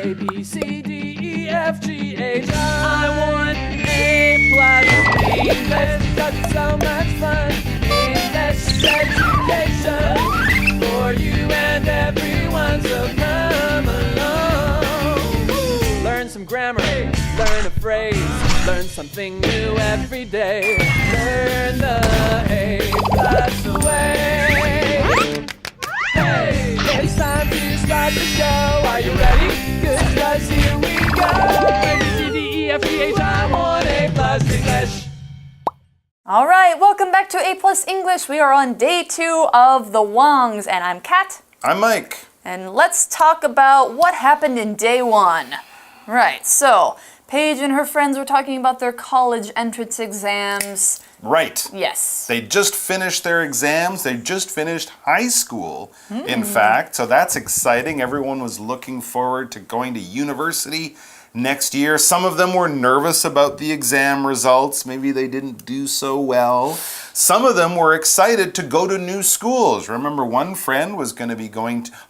A, B, C, D, E, F, G, H, I want A+ English because it's so much fun. English education for you and everyone, so come along. Learn some grammar, learn a phrase, learn something new every day. Learn the A+ way. Hey, it's time to start the show. Are you ready? Good, 'cause here we go. A, B, C, D, E, F, G, H, I want A+ English. All right, welcome back to A+ English. We are on day 2 of the Wangs, and I'm Kat. I'm Mike. And let's talk about what happened in day 1. Right, so Paige and her friends were talking about their college entrance exams. Right. Yes. They just finished their exams. They just finished high school, in fact. So that's exciting. Everyone was looking forward to going to university next year. Some of them were nervous about the exam results. Maybe they didn't do so well. Some of them were excited to go to new schools. Remember, one friend was going to be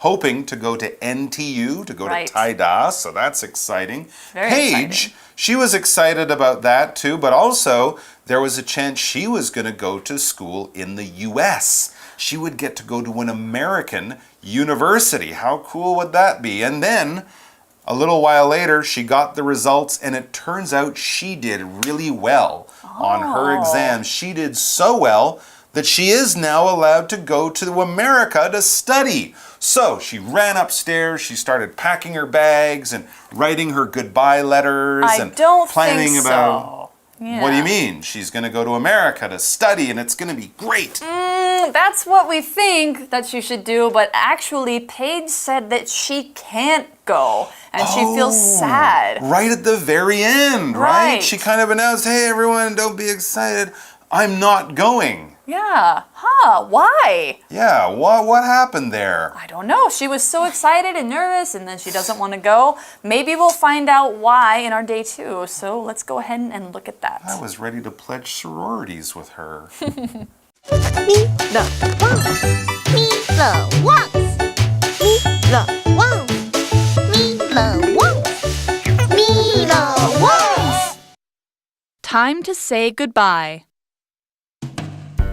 hoping to go to NTU, to go to Taida, so that's exciting. Very Paige, exciting. She was excited about that too, but also there was a chance she was going to go to school in the US. She would get to go to an American university. How cool would that be? And then a little while later, she got the results, and it turns out she did really well on her exams. She did so well that she is now allowed to go to America to study. So she ran upstairs, she started packing her bags and writing her goodbye letters planning think about... so. Yeah. What do you mean? She's going to go to America to study, and it's going to be great. That's what we think that she should do, but actually Paige said that she can't go, and she feels sad. Right at the very end, right? She kind of announced, hey, everyone, don't be excited. I'm not going. Yeah. Why? Yeah, what happened there? I don't know. She was so excited and nervous, and then she doesn't want to go. Maybe we'll find out why in our day 2. So let's go ahead and look at that. I was ready to pledge sororities with her. Me the Wangs. Me the Wangs. Me the Wangs. Me the Wangs. Me the Wangs. Time to say goodbye.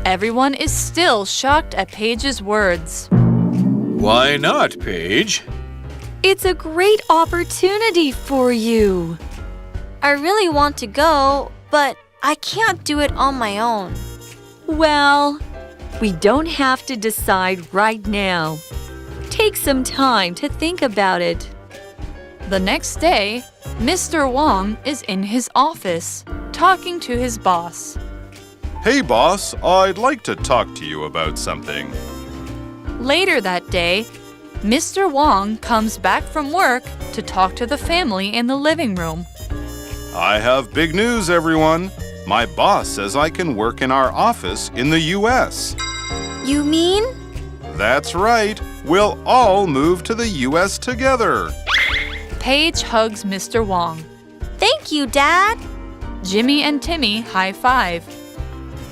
Everyone is still shocked at Paige's words. Why not, Paige? It's a great opportunity for you. I really want to go, but I can't do it on my own. Well, we don't have to decide right now. Take some time to think about it. The next day, Mr. Wang is in his office, talking to his boss. Hey, boss, I'd like to talk to you about something. Later that day, Mr. Wang comes back from work to talk to the family in the living room. I have big news, everyone. My boss says I can work in our office in the US. You mean? That's right. We'll all move to the US together. Paige hugs Mr. Wang. Thank you, Dad. Jimmy and Timmy high-five.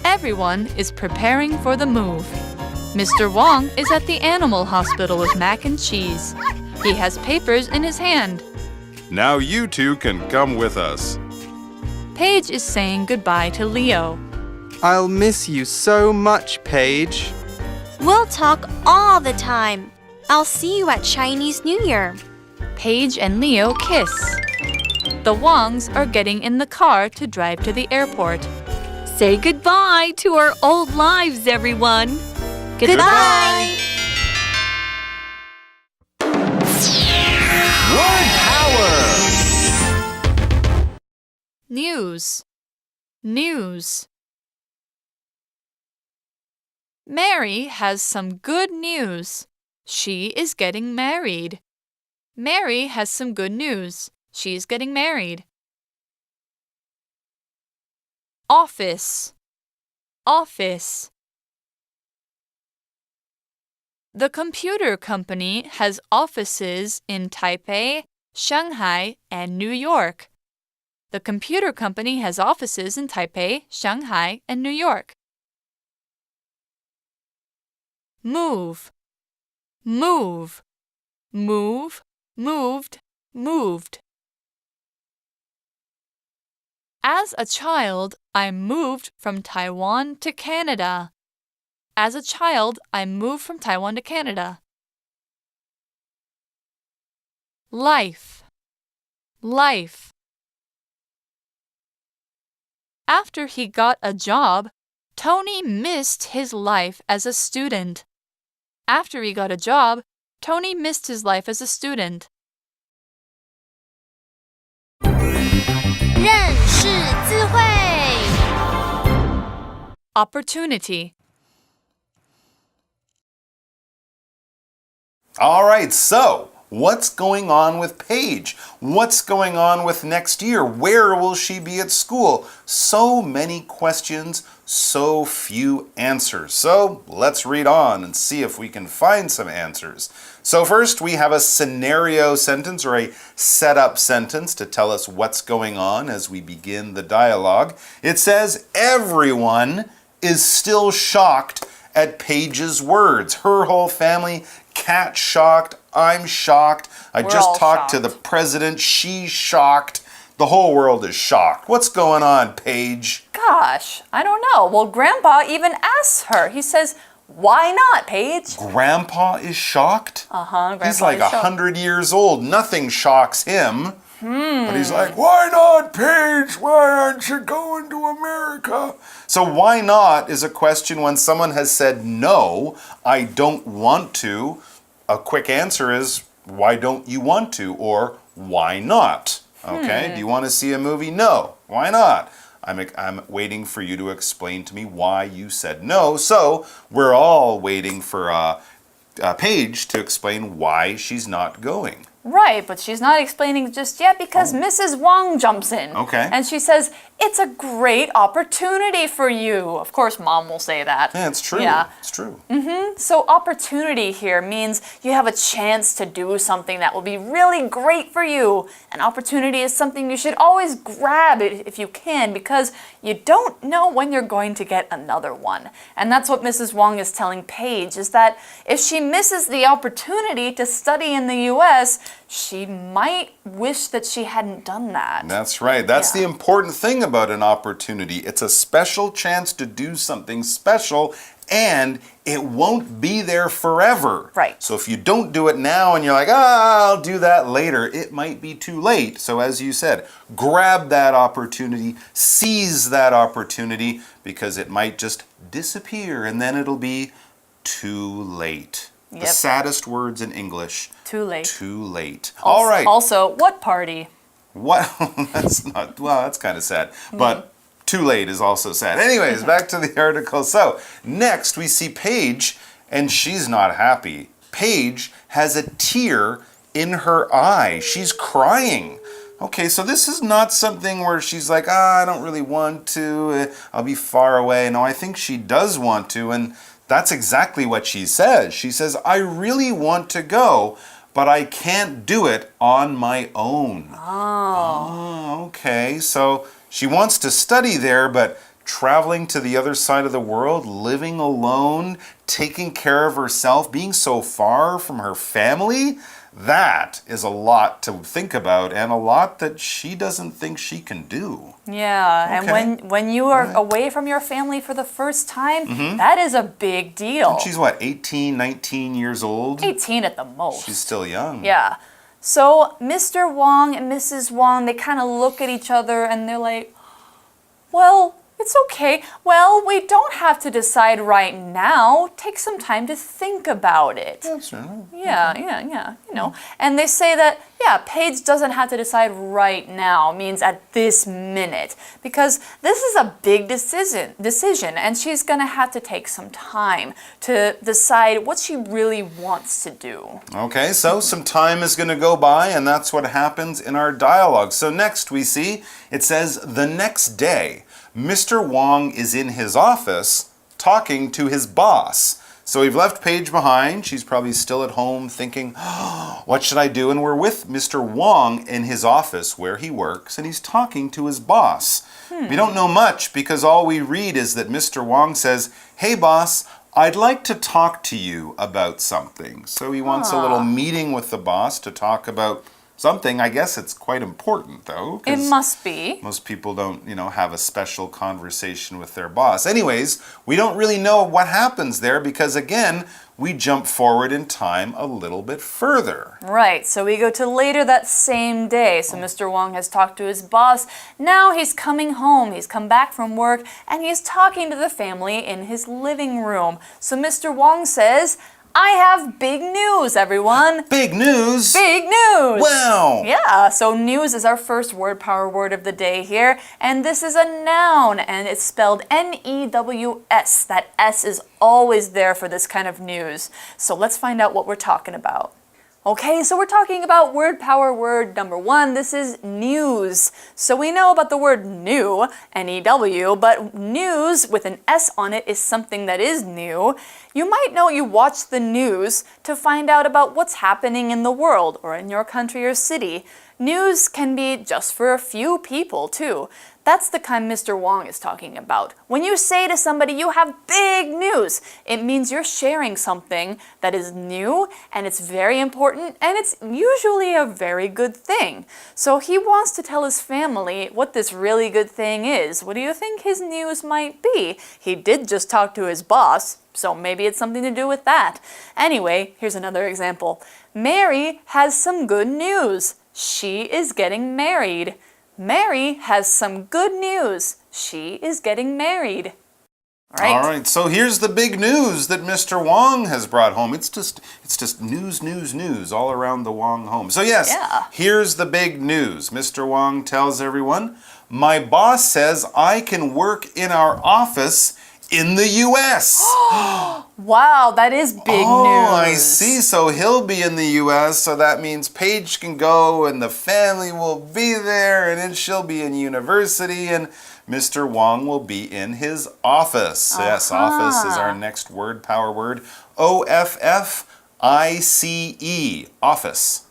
Everyone is preparing for the move. Mr. Wang is at the animal hospital with mac and cheese. He has papers in his hand. Now you two can come with us. Paige is saying goodbye to Leo. I'll miss you so much, Paige. We'll talk all the time. I'll see you at Chinese New Year. Paige and Leo kiss. The Wangs are getting in the car to drive to the airport. Say goodbye to our old lives, everyone. Goodbye. Word power! News. Mary has some good news. She is getting married. Mary has some good news. She's getting married. Office. The computer company has offices in Taipei, Shanghai, and New York. The computer company has offices in Taipei, Shanghai, and New York. Move. Moved. moved. As a child, I moved from Taiwan to Canada. As a child, I moved from Taiwan to Canada. Life. Life. After he got a job, Tony missed his life as a student. After he got a job, Tony missed his life as a student. 认识字汇 Opportunity. All right, so what's going on with Paige? What's going on with next year? Where will she be at school? So many questions, so few answers. So let's read on and see if we can find some answers. So first we have a scenario sentence or a setup sentence to tell us what's going on as we begin the dialogue. It says, everyone is still shocked at Paige's words. Her whole family, Kat shocked, I'm shocked. I just talked to the president, she's shocked. The whole world is shocked. What's going on, Paige? Gosh, I don't know. Well, Grandpa even asks her. He says, why not, Paige? Grandpa is shocked? Grandpa He's like is shocked. 100 years old. Nothing shocks him. But he's like, why not, Paige? Why aren't you going to America? So why not is a question when someone has said, no, I don't want to. A quick answer is, why don't you want to? Or why not? Okay, do you want to see a movie? No. Why not? I'm waiting for you to explain to me why you said no. So we're all waiting for Paige to explain why she's not going. Right, but she's not explaining just yet because Mrs. Wang jumps in. Okay. And she says, it's a great opportunity for you. Of course, Mom will say that. Yeah, it's true. Yeah. It's true. So opportunity here means you have a chance to do something that will be really great for you. An opportunity is something you should always grab if you can because you don't know when you're going to get another one. And that's what Mrs. Wang is telling Paige, is that if she misses the opportunity to study in the US, she might wish that she hadn't done that. That's right. That's the important thing about an opportunity. It's a special chance to do something special, and it won't be there forever. Right. So if you don't do it now and you're like, I'll do that later, it might be too late. So as you said, grab that opportunity, seize that opportunity, because it might just disappear and then it'll be too late. The saddest words in English. Too late. Too late. All right. Also, what party? What? That's not, well, that's kind of sad. But too late is also sad. Anyways, back to the article. So, next we see Paige, and she's not happy. Paige has a tear in her eye. She's crying. Okay, so this is not something where she's like, I don't really want to. I'll be far away. No, I think she does want to, and that's exactly what she says. She says, I really want to go, but I can't do it on my own. Oh, okay. So she wants to study there, but traveling to the other side of the world, living alone, taking care of herself, being so far from her family, that is a lot to think about and a lot that she doesn't think she can do. Yeah, Okay. and when you are away from your family for the first time, that is a big deal. And she's what, 18, 19 years old? 18 at the most. She's still young. Yeah. So Mr. Wang and Mrs. Wang, they kind of look at each other and they're like, well, it's okay. Well, we don't have to decide right now. Take some time to think about it. That's right. Yeah, you know. And they say that, Paige doesn't have to decide right now, means at this minute, because this is a big decision, and she's gonna have to take some time to decide what she really wants to do. Okay, so some time is going to go by, and that's what happens in our dialogue. So next we see, it says, the next day, Mr. Wang is in his office talking to his boss. So we've left Paige behind. She's probably still at home thinking, what should I do? And we're with Mr. Wang in his office where he works, and he's talking to his boss. We don't know much because all we read is that Mr. Wang says, hey boss, I'd like to talk to you about something. So he wants a little meeting with the boss to talk about something. I guess it's quite important, though. It must be. Most people don't, have a special conversation with their boss. Anyways, we don't really know what happens there because, again, we jump forward in time a little bit further. Right, so we go to later that same day. So Mr. Wong has talked to his boss. Now he's coming home. He's come back from work and he's talking to the family in his living room. So Mr. Wong says, I have big news, everyone. Big news? Big news! Wow! Yeah, so news is our first word power word of the day here. And this is a noun, and it's spelled N-E-W-S. That S is always there for this kind of news. So let's find out what we're talking about. Okay, so we're talking about word power word number 1. This is news. So we know about the word new, N-E-W, but news with an S on it is something that is new. You might know you watch the news to find out about what's happening in the world or in your country or city. News can be just for a few people too. That's the kind Mr. Wong is talking about. When you say to somebody you have big news, it means you're sharing something that is new and it's very important and it's usually a very good thing. So he wants to tell his family what this really good thing is. What do you think his news might be? He did just talk to his boss, so maybe it's something to do with that. Anyway, here's another example. Mary has some good news. She is getting married. Mary has some good news. She is getting married. All right, so here's the big news that Mr. Wong has brought home. It's just news all around the Wong home. So yes, Here's the big news. Mr. Wong tells everyone, my boss says I can work in our office in the U.S. Wow, that is big news. Oh, I see. So he'll be in the U.S., so that means Paige can go and the family will be there and then she'll be in university and Mr. Wong will be in his office. Yes, office is our next word, power word. O-F-F-I-C-E, office.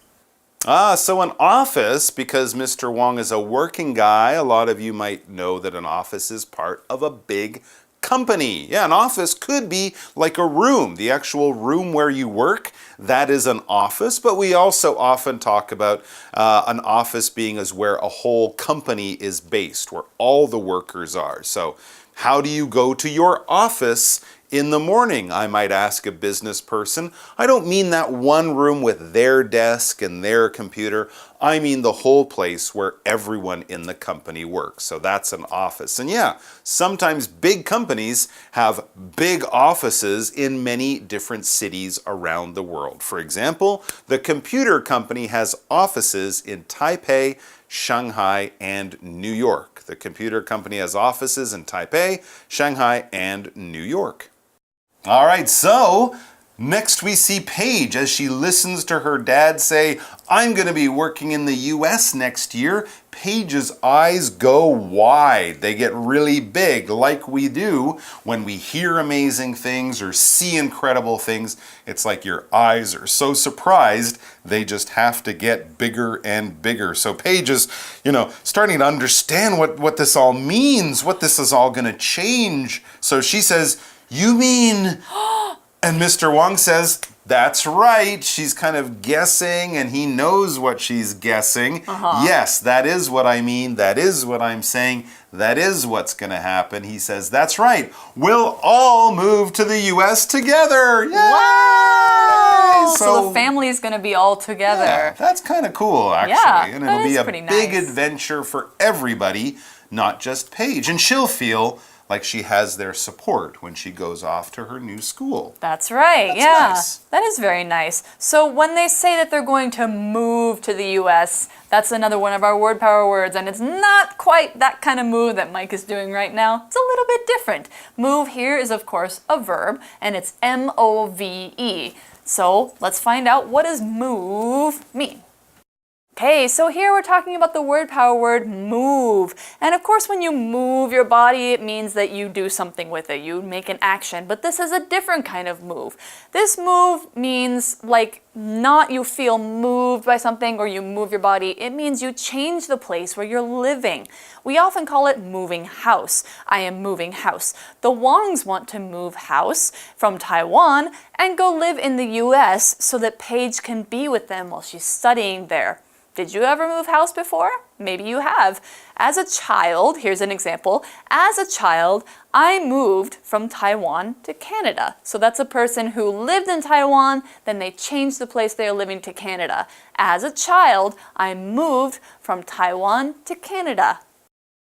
So an office, because Mr. Wong is a working guy, a lot of you might know that an office is part of a big company. Yeah, an office could be like a room, the actual room where you work. That is an office, but we also often talk about an office being as where a whole company is based, where all the workers are. So how do you go to your office in the morning, I might ask a business person. I don't mean that one room with their desk and their computer. I mean the whole place where everyone in the company works. So that's an office. And yeah, sometimes big companies have big offices in many different cities around the world. For example, the computer company has offices in Taipei, Shanghai, and New York. The computer company has offices in Taipei, Shanghai, and New York. All right, so next we see Paige as she listens to her dad say, I'm going to be working in the U.S. next year. Paige's eyes go wide. They get really big like we do when we hear amazing things or see incredible things. It's like your eyes are so surprised, they just have to get bigger and bigger. So Paige is, starting to understand what this all means, what this is all going to change. So she says, you mean... And Mr. Wong says, that's right. She's kind of guessing and he knows what she's guessing. Yes, that is what I mean. That is what I'm saying. That is what's going to happen. He says, that's right. We'll all move to the U.S. together. Yay! Wow! So the family is going to be all together. Yeah, that's kind of cool, actually. Yeah, and it'll be a big nice adventure for everybody, not just Paige. And she'll feel like she has their support when she goes off to her new school. That's right, That's yeah. nice. That is very nice. So when they say that they're going to move to the U.S., that's another one of our word power words, and it's not quite that kind of move that Mike is doing right now. It's a little bit different. Move here is, of course, a verb, and it's M-O-V-E. So let's find out, what does move mean? Okay, so here we're talking about the word power word move. And of course, when you move your body, it means that you do something with it. You make an action, but this is a different kind of move. This move means like not you feel moved by something or you move your body. It means you change the place where you're living. We often call it moving house. I am moving house. The Wongs want to move house from Taiwan and go live in the US so that Paige can be with them while she's studying there. Did you ever move house before? Maybe you have. As a child, here's an example. As a child, I moved from Taiwan to Canada. So that's a person who lived in Taiwan, then they changed the place they are living to Canada. As a child, I moved from Taiwan to Canada.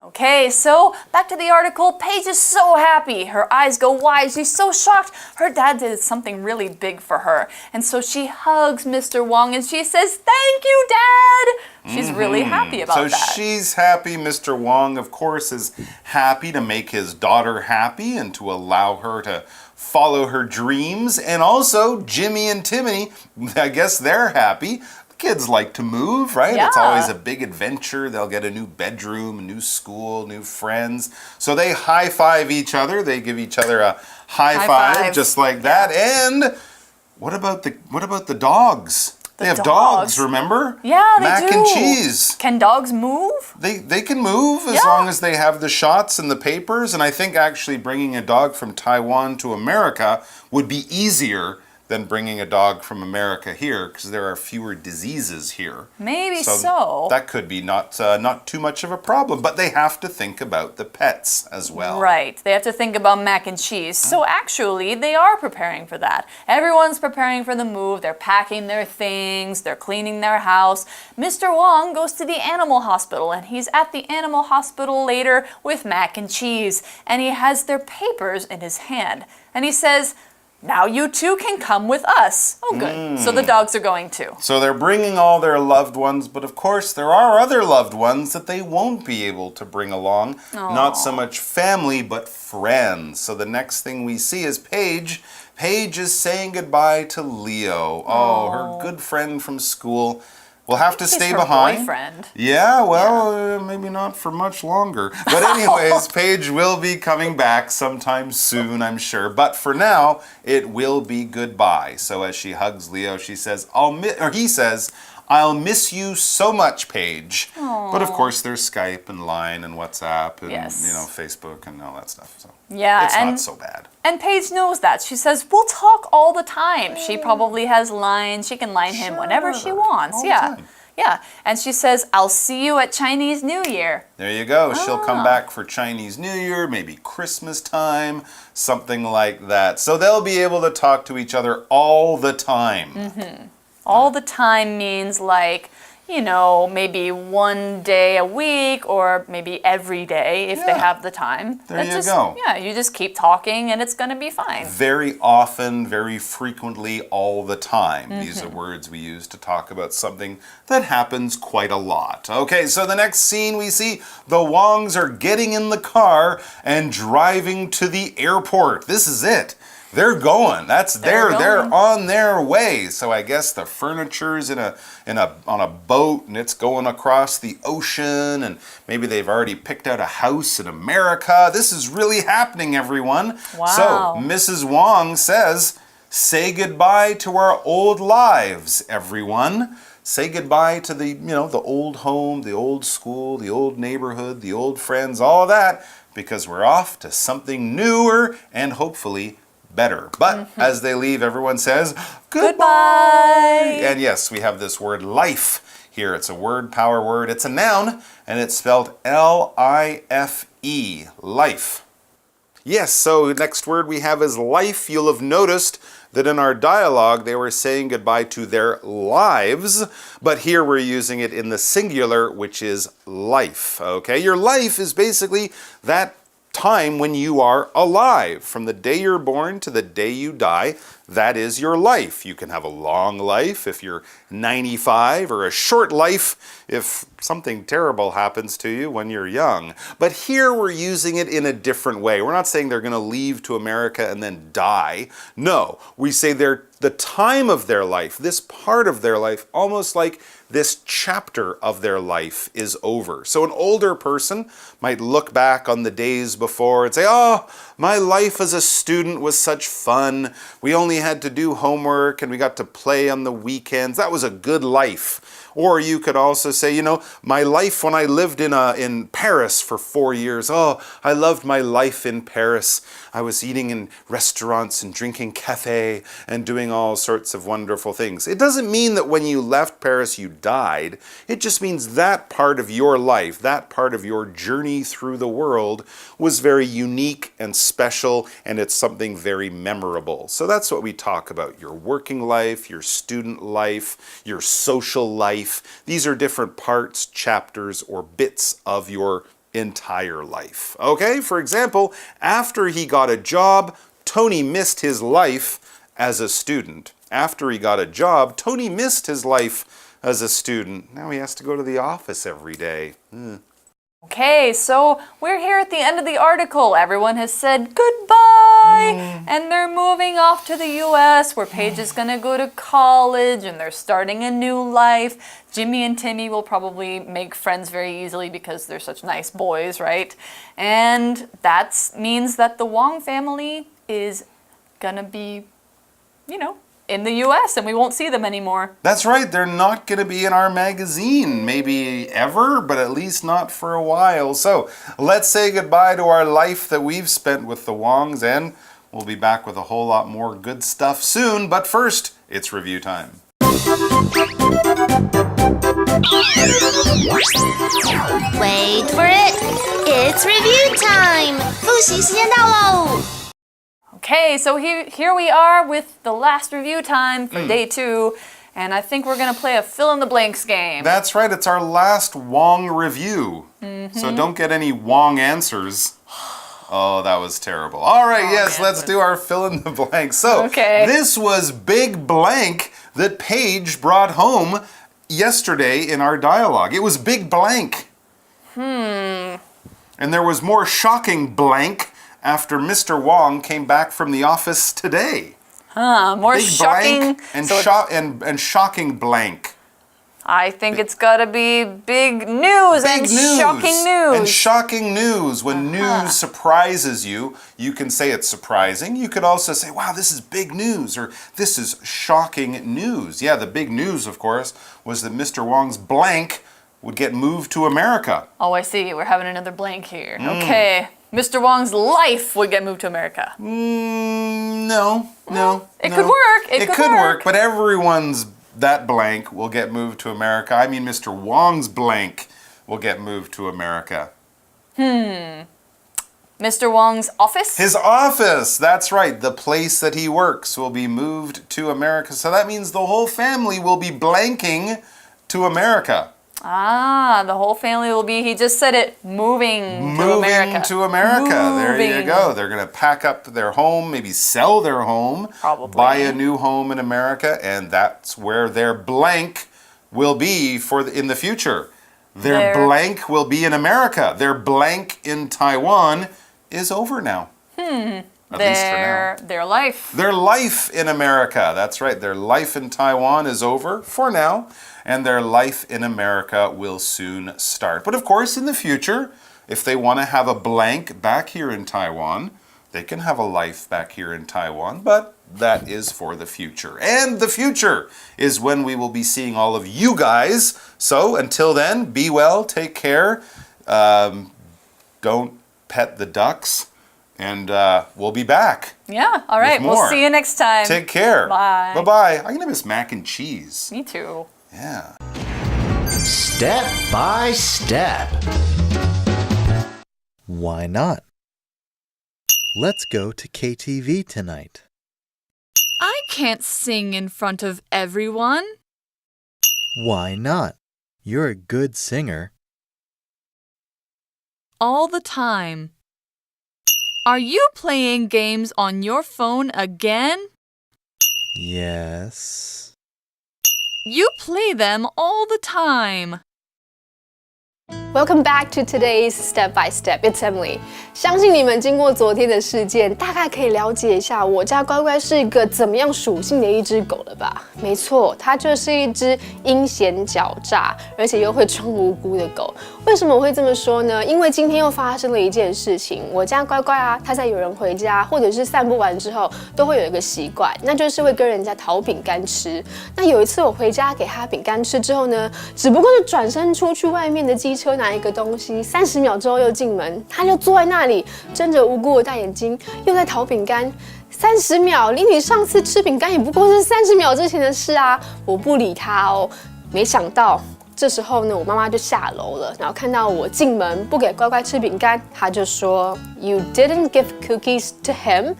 Okay, so back to the article. Paige is so happy. Her eyes go wide. She's so shocked. Her dad did something really big for her. And so she hugs Mr. Wong and she says, "Thank you, Dad." She's really happy about that. So she's happy. Mr. Wong, of course, is happy to make his daughter happy and to allow her to follow her dreams. And also, Jimmy and Timmy, I guess they're happy. Kids like to move, right? Yeah. It's always a big adventure. They'll get a new bedroom, a new school, new friends. So they high-five each other. They give each other a high five, just like that. And what about the dogs? They have dogs, remember? Yeah, they Mac do. and cheese. Can dogs move? They can move as long as they have the shots and the papers. And I think actually bringing a dog from Taiwan to America would be easier than bringing a dog from America here, because there are fewer diseases here. Maybe so. That could be not too much of a problem, but they have to think about the pets as well. Right. They have to think about mac and cheese. So actually, they are preparing for that. Everyone's preparing for the move. They're packing their things. They're cleaning their house. Mr. Wong goes to the animal hospital, and he's at the animal hospital later with mac and cheese. And he has their papers in his hand. And he says, "Now you two can come with us." Oh, good. So the dogs are going too. So they're bringing all their loved ones, but of course there are other loved ones that they won't be able to bring along. Aww. Not so much family, but friends. So the next thing we see is Paige. Paige is saying goodbye to Leo. Oh, her good friend from school. Will have to stay He's her behind. boyfriend. Yeah, well, maybe not for much longer. But anyways, Paige will be coming back sometime soon, I'm sure. But for now, it will be goodbye. So as she hugs Leo, she says, he says, "I'll miss you so much, Paige." Aww. But of course, there's Skype and Line and WhatsApp and Facebook and all that stuff. So Yeah, it's not so bad. And Paige knows that. She says, "We'll talk all the time." She probably has Line. She can line him whenever she wants. All the Yeah. time. Yeah. And she says, "I'll see you at Chinese New Year." There you go. She'll come back for Chinese New Year, maybe Christmas time, something like that. So they'll be able to talk to each other all the time. All the time means like, maybe one day a week or maybe every day if they have the time. There you go. Yeah, you just keep talking and it's going to be fine. Very often, very frequently, all the time. These are words we use to talk about something that happens quite a lot. Okay, so the next scene we see the Wongs are getting in the car and driving to the airport. This is it. They're going. They're on their way. So I guess the furniture's on a boat and it's going across the ocean, and maybe they've already picked out a house in America. This is really happening, everyone. Wow. So Mrs. Wong says, "Say goodbye to our old lives, everyone." Say goodbye to the old home, the old school, the old neighborhood, the old friends, all that, because we're off to something newer and hopefully better. But as they leave, everyone says, "Goodbye." And yes, we have this word life here. It's a word power word. It's a noun, and it's spelled L-I-F-E, life. Yes, so next word we have is life. You'll have noticed that in our dialogue, they were saying goodbye to their lives, but here we're using it in the singular, which is life. Okay, your life is basically that time when you are alive. From the day you're born to the day you die, that is your life. You can have a long life if you're 95, or a short life if something terrible happens to you when you're young. But here we're using it in a different way. We're not saying they're going to leave to America and then die. No, we say they're the time of their life, this part of their life, almost like this chapter of their life is over. So an older person might look back on the days before and say, "Oh, my life as a student was such fun. We only had to do homework and we got to play on the weekends. That was a good life. Or you could also say, you know, my life when I lived in Paris for 4 years. Oh, I loved my life in Paris. I was eating in restaurants and drinking cafe and doing all sorts of wonderful things. It doesn't mean that when you left Paris you died. It just means that part of your life, that part of your journey through the world was very unique and special, and it's something very memorable. So that's what we talk about. Your working life, your student life, your social life. These are different parts, chapters, or bits of your entire life. Okay, for example, after he got a job, Tony missed his life as a student. After he got a job, Tony missed his life as a student. Now he has to go to the office every day. Okay, so we're here at the end of the article. Everyone has said goodbye, and they're moving off to the US, where Paige is going to go to college, and they're starting a new life. Jimmy and Timmy will probably make friends very easily because they're such nice boys, right? And that means that the Wong family is gonna be, you know, in the US, and we won't see them anymore. That's right, they're not going to be in our magazine, maybe ever, but at least not for a while. So let's say goodbye to our life that we've spent with the Wongs, and we'll be back with a whole lot more good stuff soon. But first, it's review time. Wait for it. It's review time. 复习时间到喽。 Okay, so here we are with the last review time for day 2, and I think we're going to play a fill-in-the-blanks game. That's right, it's our last Wong review. So don't get any Wong answers. Oh, that was terrible. All right, yes, let's do our fill-in-the-blank. So this was big blank that Paige brought home yesterday in our dialogue. It was big blank. And there was more shocking blank after Mr. Wong came back from the office today. More big shocking. Blank and shocking blank. I think it's got to be big news and shocking news. And shocking news. When news surprises you, you can say it's surprising. You could also say, wow, this is big news, or this is shocking news. Yeah, the big news, of course, was that Mr. Wong's blank would get moved to America. Oh, I see. We're having another blank here. Okay. Mr. Wong's life would get moved to America. No. It could work. It could work. But everyone's that blank will get moved to America. I mean, Mr. Wong's blank will get moved to America. Mr. Wong's office? His office, that's right. The place that he works will be moved to America. So that means the whole family will be blanking to America. Ah, the whole family will be, he just said it, moving to America. Moving to America. There you go. They're going to pack up their home, maybe sell their home, buy a new home in America, and that's where their blank will be in the future. Their blank will be in America. Their blank in Taiwan is over now. At least for now. Their life. Their life in America. That's right. Their life in Taiwan is over for now, and their life in America will soon start. But of course, in the future, if they want to have a blank back here in Taiwan, they can have a life back here in Taiwan, but that is for the future. And the future is when we will be seeing all of you guys. So until then, be well, take care, don't pet the ducks, and we'll be back. Yeah, all right. We'll see you next time. Take care. Bye. Bye-bye. I'm going to miss mac and cheese. Me too. Yeah. Step by step. Why not? Let's go to KTV tonight. I can't sing in front of everyone. Why not? You're a good singer. All the time. Are you playing games on your phone again? Yes. You play them all the time. Welcome back to today's Step by Step. It's Emily. 相信你们经过昨天的事件，大概可以了解一下我家乖乖是一个怎么样属性的一只狗了吧？没错，它就是一只阴险狡诈，而且又会装无辜的狗。为什么我会这么说呢？因为今天又发生了一件事情。我家乖乖啊，它在有人回家或者是散步完之后，都会有一个习惯，那就是会跟人家讨饼干吃。那有一次我回家给它饼干吃之后呢，只不过是转身出去外面的机车拿一个东西，30秒之后又进门，它就坐在那里，睁着无辜的大眼睛，又在讨饼干。30秒，离你上次吃饼干也不过是30秒之前的事啊！我不理它哦。没想到这时候呢，我妈妈就下楼了，然后看到我进门不给乖乖吃饼干，她就说 ：“You didn't give cookies to him.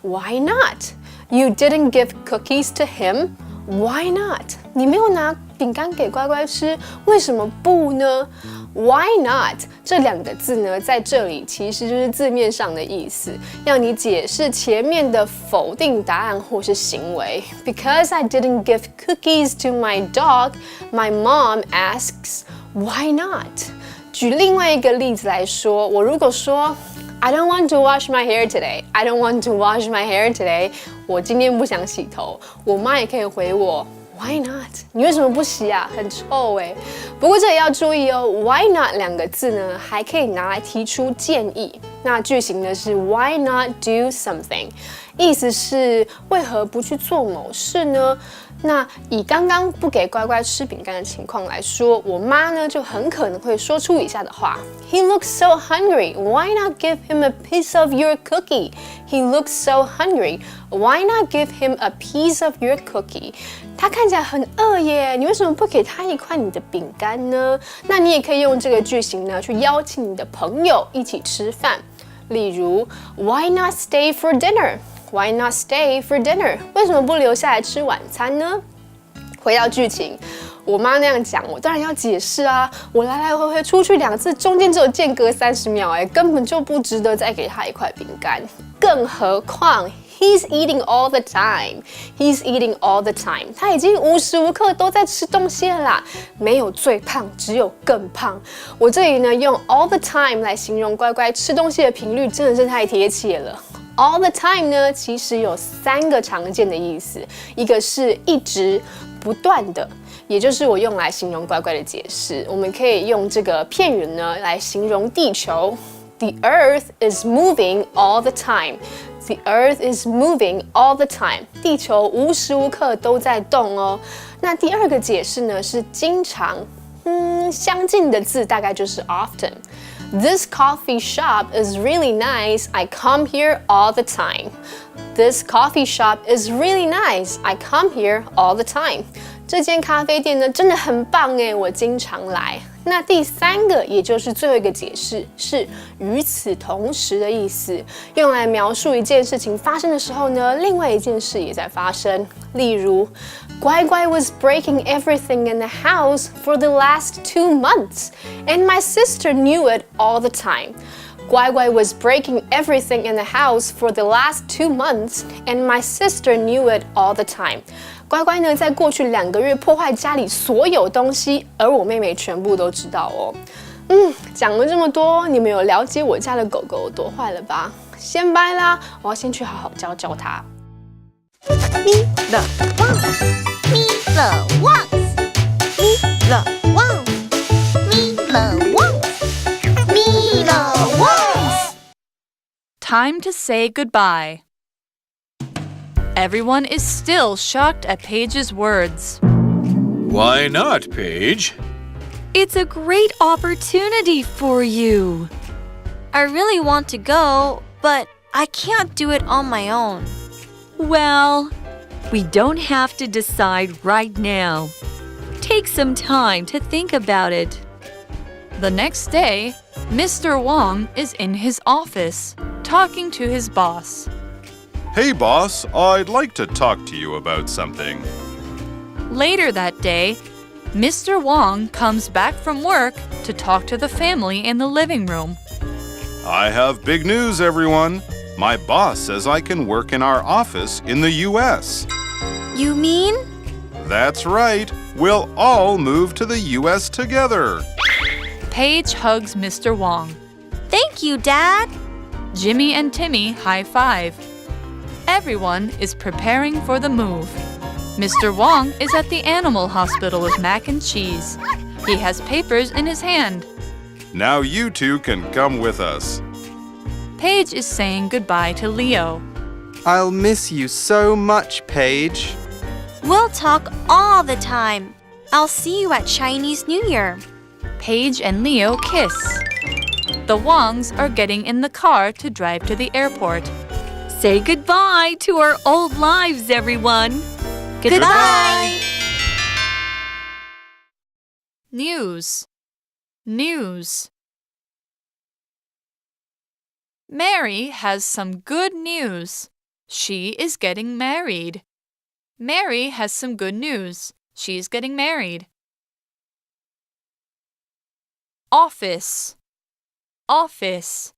Why not? You didn't give cookies to him. Why not? 你没有拿饼干给乖乖吃，为什么不呢？”Why not 这2个字呢，在这里其实就是字面上的意思，要你解释前面的否定答案或是行为。Because I didn't give cookies to my dog, my mom asks, why not? 举另外一个例子来说，我如果说 I don't want to wash my hair today. I don't want to wash my hair today. 我今天不想洗头，我妈也可以回我。Why not？ 你为什么不洗啊？很臭欸。不过这也要注意哦 ，Why not 2个字呢，还可以拿来提出建议。那句型呢是 Why not do something？ 意思是为何不去做某事呢？那以刚刚不给乖乖吃饼干的情况来说，我妈呢就很可能会说出以下的话 ：He looks so hungry. Why not give him a piece of your cookie? He looks so hungry. Why not give him a piece of your cookie? 他看起来很饿耶，你为什么不给他一块你的饼干呢？那你也可以用这个句型呢，去邀请你的朋友一起吃饭。例如 ，Why not stay for dinner? Why not stay for dinner? 为什么不留下来吃晚餐呢？回到剧情，我妈那样讲，我当然要解释啊。我来来回回出去2次，中间只有间隔30秒，根本就不值得再给她一块饼干。更何况 He's eating all the time. He's eating all the time. 他已经无时无刻都在吃东西了啦。没有最胖，只有更胖。我这里呢用 all the time 来形容乖乖吃东西的频率，真的是太贴切了。All the time 呢，其实有3个常见的意思，一个是一直不断的，也就是我用来形容乖乖的解释。我们可以用这个片语呢来形容地球。The Earth is moving all the time. The Earth is moving all the time. 地球无时无刻都在动哦。那第2个解释呢是经常，相近的字大概就是 often。This coffee shop is really nice. I come here all the time. This coffee shop is really nice. I come here all the time. 这间咖啡店呢真的很棒耶，我经常来。那第3个，也就是最后一个解释，是与此同时的意思，用来描述一件事情发生的时候呢，另外一件事也在发生。例如，乖乖 was breaking everything in the house for the last 2 months, and my sister knew it all the time. 乖乖 was breaking everything in the house for the last 2 months, and my sister knew it all the time. 乖乖呢，在过去2个月破坏家里所有东西，而我妹妹全部都知道哦。讲了这么多，你们有了解我家的狗狗有多坏了吧？先拜啦，我要先去好好教教它。Me the ones, me the ones, me the ones, me the ones, me the ones. Time to say goodbye. Everyone is still shocked at Paige's words. Why not, Paige? It's a great opportunity for you. I really want to go, but I can't do it on my own. Well, we don't have to decide right now. Take some time to think about it. The next day, Mr. Wong is in his office, talking to his boss. Hey, boss, I'd like to talk to you about something. Later that day, Mr. Wong comes back from work to talk to the family in the living room. I have big news, everyone. My boss says I can work in our office in the U.S. You mean? That's right. We'll all move to the U.S. together. Paige hugs Mr. Wong. Thank you, Dad. Jimmy and Timmy high five. Everyone is preparing for the move. Mr. Wong is at the animal hospital with mac and cheese. He has papers in his hand. Now you two can come with us. Paige is saying goodbye to Leo. I'll miss you so much, Paige. We'll talk all the time. I'll see you at Chinese New Year. Paige and Leo kiss. The Wongs are getting in the car to drive to the airport. Say goodbye to our old lives, everyone. Goodbye. News. News. Mary has some good news. She is getting married. Mary has some good news. She's getting married. Office. Office.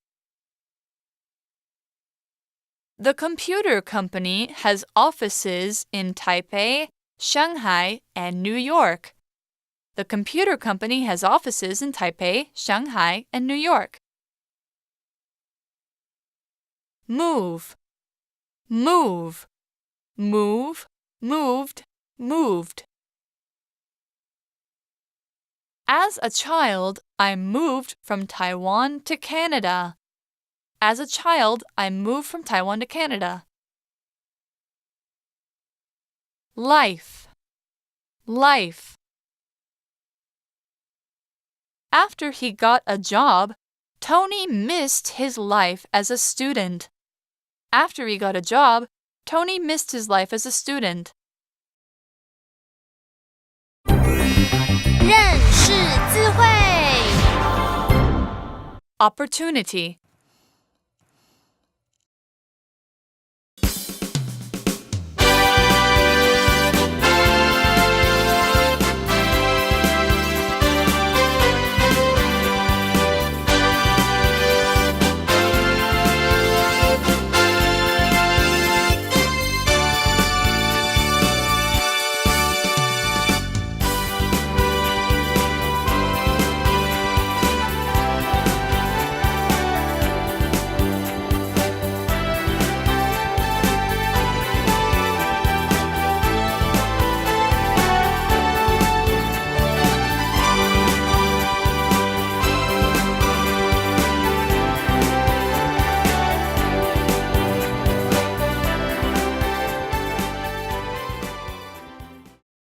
The computer company has offices in Taipei, Shanghai, and New York. The computer company has offices in Taipei, Shanghai, and New York. Move. Move. Move. Moved. Moved. As a child, I moved from Taiwan to Canada. As a child, I moved from Taiwan to Canada. Life. Life. After he got a job, Tony missed his life as a student. After he got a job, Tony missed his life as a student. 认识字汇 Opportunity.